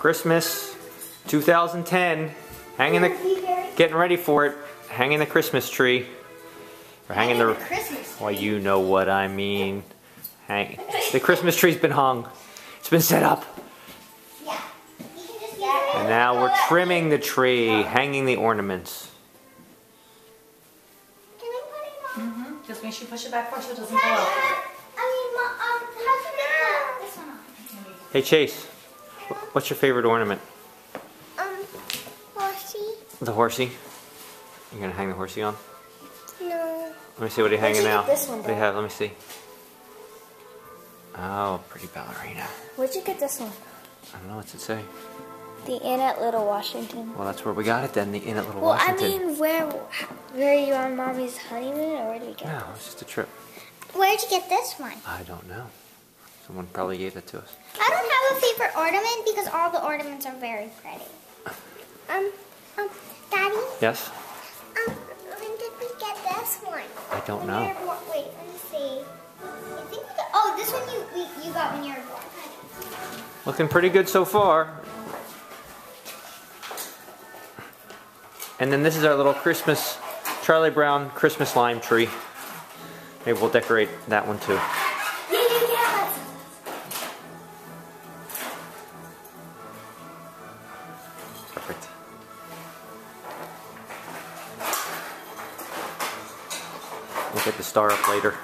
Christmas 2010. Getting ready for it. Hanging the Christmas tree. Or hanging the Christmas tree. Well, you know what I mean. The Christmas tree's been hung. It's been set up. Yeah. And now we're trimming the tree, hanging the ornaments. Can I put it on? Mm-hmm. Just make sure you push it back first so it doesn't fall out. How can I put this one on? Hey Chase, what's your favorite ornament? Horsey. The horsey? You're gonna hang the horsey on? No. Let me see what you're hanging Where'd you now. get this one, What do you Dad? have? Let me see. Oh, pretty ballerina. Where'd you get this one? I don't know what's it say. The Inn at Little Washington. Well, that's where we got it then. The Inn at Little Well, Washington. I mean, where are you on Mommy's honeymoon, or where did we get it? No, it's just a trip. Where'd you get this one? I don't know. Someone probably gave it to us. I don't have a favorite ornament because all the ornaments are very pretty. Daddy? Yes? When did we get this one? I don't know. Wait, let me see. I think we got, oh, this one you got when you were born. Looking pretty good so far. And then this is our little Christmas, Charlie Brown Christmas lime tree. Maybe we'll decorate that one too. Yeah. Perfect. We'll get the star up later.